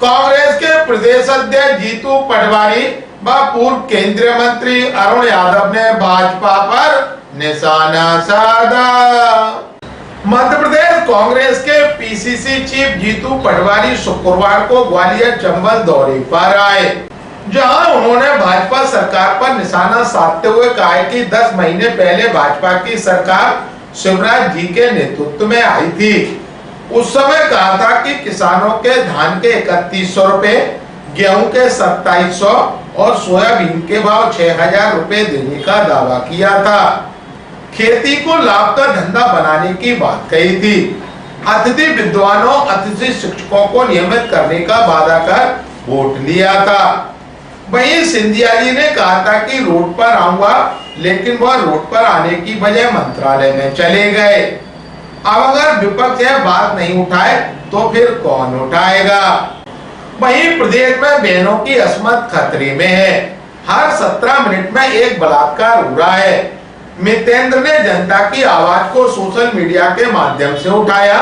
कांग्रेस के प्रदेश अध्यक्ष जीतू पटवारी व पूर्व केंद्रीय मंत्री अरुण यादव ने भाजपा पर निशाना साधा। मध्य प्रदेश कांग्रेस के पीसीसी चीफ जीतू पटवारी शुक्रवार को ग्वालियर चंबल दौरे पर आए, जहां उन्होंने भाजपा सरकार पर निशाना साधते हुए कहा कि 10 महीने पहले भाजपा की सरकार शिवराज जी के नेतृत्व में आई थी। उस समय कहा था कि किसानों के धान के 3100 रुपए, गेहूं के 2700 और सोयाबीन के भाव 6000 रुपए देने का दावा किया था। खेती को लाभ का धंधा बनाने की बात कही थी। अतिथि विद्वानों, अतिथि शिक्षकों को नियमित करने का वादा कर वोट लिया था। वहीं सिंधिया जी ने कहा था कि रोड पर आऊंगा, लेकिन वह रोड पर आने की बजाय मंत्रालय में चले गए। अब अगर विपक्ष यह बात नहीं उठाए तो फिर कौन उठाएगा। वहीं प्रदेश में बहनों की अस्मत खतरे में है। हर 17 मिनट में एक बलात्कार हो रहा है। मितेंद्र ने जनता की आवाज को सोशल मीडिया के माध्यम से उठाया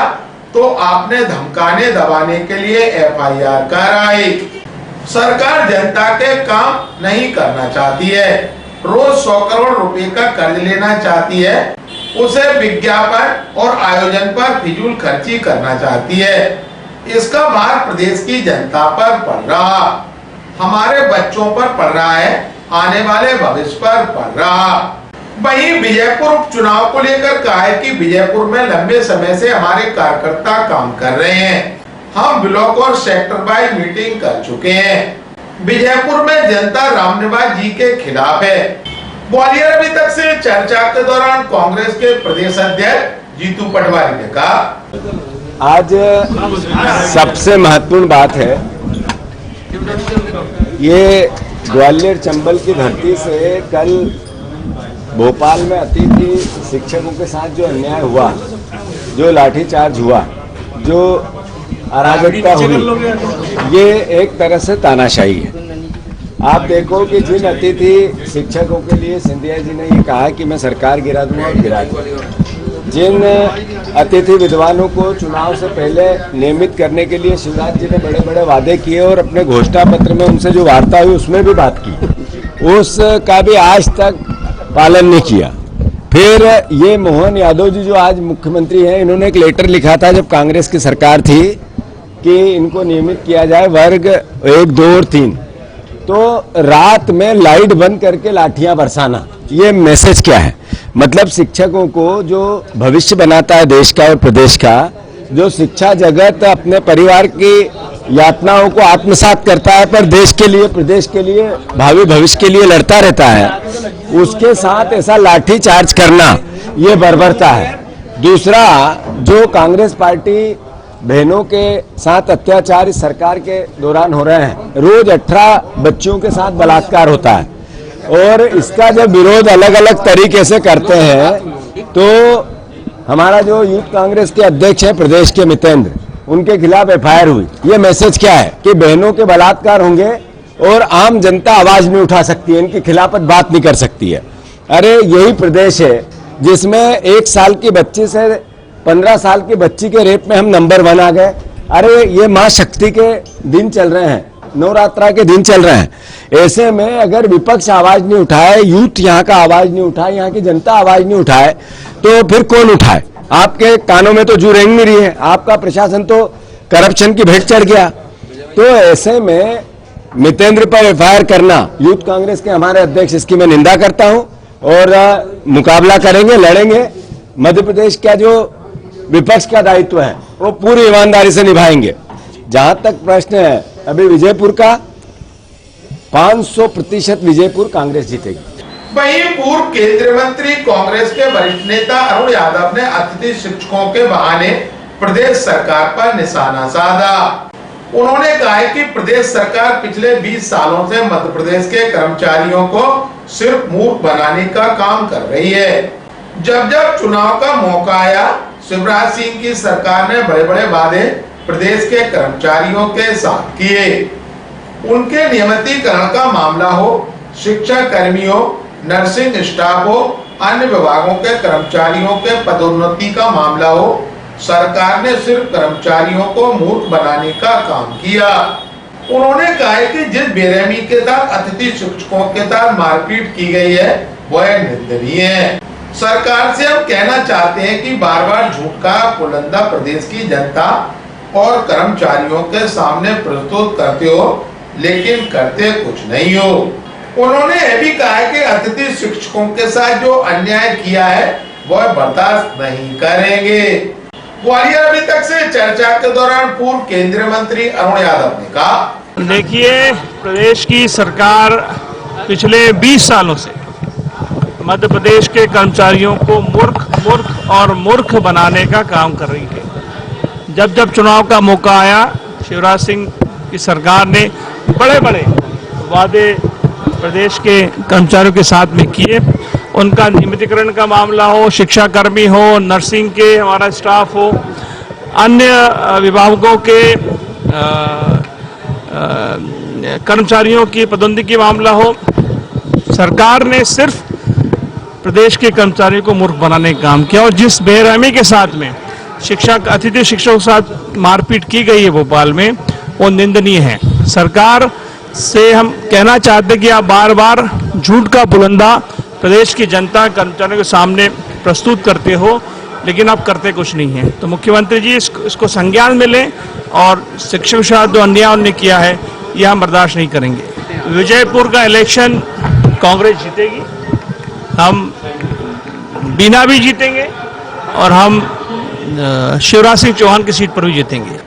तो आपने धमकाने दबाने के लिए FIR कराई। सरकार जनता के काम नहीं करना चाहती है, रोज 100 करोड़ रुपए का कर्ज लेना चाहती है, उसे विज्ञापन और आयोजन पर फिजूल खर्ची करना चाहती है। इसका भार प्रदेश की जनता पर पड़ रहा, हमारे बच्चों पर पड़ रहा है, आने वाले भविष्य पर पड़ रहा। वहीं विजयपुर उपचुनाव को लेकर कहा है कि विजयपुर में लंबे समय से हमारे कार्यकर्ता काम कर रहे हैं। हम ब्लॉक और सेक्टर वाइज मीटिंग कर चुके हैं। विजयपुर में जनता रामनिवास जी के खिलाफ है। ग्वालियर अभी तक से चर्चा के दौरान कांग्रेस के प्रदेश अध्यक्ष जीतू पटवारी ने कहा, आज सबसे महत्वपूर्ण बात है, ये ग्वालियर चंबल की धरती से कल भोपाल में अतिथि शिक्षकों के साथ जो अन्याय हुआ, जो लाठीचार्ज हुआ, जो अराजकता हुई, ये एक तरह से तानाशाही है। आप देखो कि जिन अतिथि शिक्षकों के लिए सिंधिया जी ने ये कहा कि मैं सरकार गिरा दूंगा और गिरा दूंगा, जिन अतिथि विद्वानों को चुनाव से पहले नियमित करने के लिए शिवराज जी ने बड़े बड़े वादे किए और अपने घोषणा पत्र में उनसे जो वार्ता हुई उसमें भी बात की, उसका भी आज तक पालन नहीं किया। फिर ये मोहन यादव जी जो आज मुख्यमंत्री हैं, इन्होंने एक लेटर लिखा था जब कांग्रेस की सरकार थी कि इनको नियमित किया जाए वर्ग 1, 2 और 3, तो रात में लाइट बंद करके लाठियां बरसाना, ये मैसेज क्या है? मतलब शिक्षकों को जो भविष्य बनाता है देश का और प्रदेश का, जो शिक्षा जगत अपने परिवार की यातनाओं को आत्मसात करता है पर देश के लिए, प्रदेश के लिए, भावी भविष्य के लिए लड़ता रहता है, उसके साथ ऐसा लाठी चार्ज करना ये बर्बरता है। दूसरा, जो कांग्रेस पार्टी बहनों के साथ अत्याचार इस सरकार के दौरान हो रहे हैं, रोज 18 बच्चियों के साथ बलात्कार होता है और इसका जब विरोध अलग अलग तरीके से करते हैं तो हमारा जो यूथ कांग्रेस के अध्यक्ष है प्रदेश के मितेंद्र, उनके खिलाफ FIR हुई। ये मैसेज क्या है कि बहनों के बलात्कार होंगे और आम जनता आवाज नहीं उठा सकती है, इनकी खिलाफत बात नहीं कर सकती है। अरे यही प्रदेश है जिसमें 1 साल की बच्ची से 15 साल की बच्ची के रेप में हम नंबर 1 आ गए। अरे ये माँ शक्ति के दिन चल रहे हैं, नवरात्रा के दिन चल रहे हैं। ऐसे में अगर विपक्ष आवाज नहीं उठाए, यूथ यहाँ का आवाज नहीं उठाए, यहाँ की जनता आवाज नहीं उठाए, तो फिर कौन उठाए? आपके कानों में तो जू रेंग नहीं रही है, आपका प्रशासन तो करप्शन की भेंट चढ़ गया। तो ऐसे में मितेंद्र पर FIR करना, यूथ कांग्रेस के हमारे अध्यक्ष, इसकी मैं निंदा करता हूं और मुकाबला करेंगे, लड़ेंगे। मध्य प्रदेश का जो विपक्ष का दायित्व है वो पूरी ईमानदारी से निभाएंगे। जहां तक प्रश्न है अभी विजयपुर का, 500% विजयपुर कांग्रेस जीतेगी। वहीं पूर्व केंद्रीय मंत्री कांग्रेस के वरिष्ठ नेता अरुण यादव ने अतिथि शिक्षकों के बहाने प्रदेश सरकार पर निशाना साधा। उन्होंने कहा है कि प्रदेश सरकार पिछले 20 सालों से मध्य प्रदेश के कर्मचारियों को सिर्फ मूर्ख बनाने का काम कर रही है। जब जब चुनाव का मौका आया, शिवराज सिंह की सरकार ने बड़े बड़े वादे प्रदेश के कर्मचारियों के साथ किए। उनके नियमितीकरण का मामला हो, शिक्षा कर्मियों, नर्सिंग स्टाफ हो, अन्य विभागों के कर्मचारियों के पदोन्नति का मामला हो, सरकार ने सिर्फ कर्मचारियों को मूर्ख बनाने का काम किया। उन्होंने कहा है कि जिस बेरहमी के साथ अतिथि शिक्षकों के साथ मारपीट की गई है वह निंदनीय है। सरकार से हम कहना चाहते हैं कि बार बार झूठ का पुलंदा प्रदेश की जनता और कर्मचारियों के सामने प्रस्तुत करते हो, लेकिन करते कुछ नहीं हो। उन्होंने यह भी कहा है कि अतिथि शिक्षकों के साथ जो अन्याय किया है वह बर्दाश्त नहीं करेंगे। ग्वालियर अभी तक से चर्चा के दौरान पूर्व केंद्रीय मंत्री अरुण यादव ने कहा, देखिए, प्रदेश की सरकार पिछले 20 सालों से मध्य प्रदेश के कर्मचारियों को मूर्ख बनाने का काम कर रही है। जब जब चुनाव का मौका आया, शिवराज सिंह की सरकार ने बड़े बड़े वादे प्रदेश के कर्मचारियों के साथ में किए। उनका नियमितीकरण का मामला हो, शिक्षा कर्मी हो, नर्सिंग के हमारा स्टाफ हो, अन्य विभागों के कर्मचारियों की पदोन्नति का मामला हो, सरकार ने सिर्फ प्रदेश के कर्मचारियों को मूर्ख बनाने का काम किया। और जिस बेरहमी के साथ में अतिथि शिक्षकों के साथ मारपीट की गई है भोपाल में, वो निंदनीय है। सरकार से हम कहना चाहते हैं कि आप बार बार झूठ का बुलंदा प्रदेश की जनता कर्मचारियों के सामने प्रस्तुत करते हो, लेकिन आप करते कुछ नहीं है। तो मुख्यमंत्री जी इसको संज्ञान में लें और शिक्षकों के साथ जो अन्याय उन्होंने किया है यह हम बर्दाश्त नहीं करेंगे। विजयपुर का इलेक्शन कांग्रेस जीतेगी, हम बीना भी जीतेंगे और हम शिवराज सिंह चौहान की सीट पर भी जीतेंगे।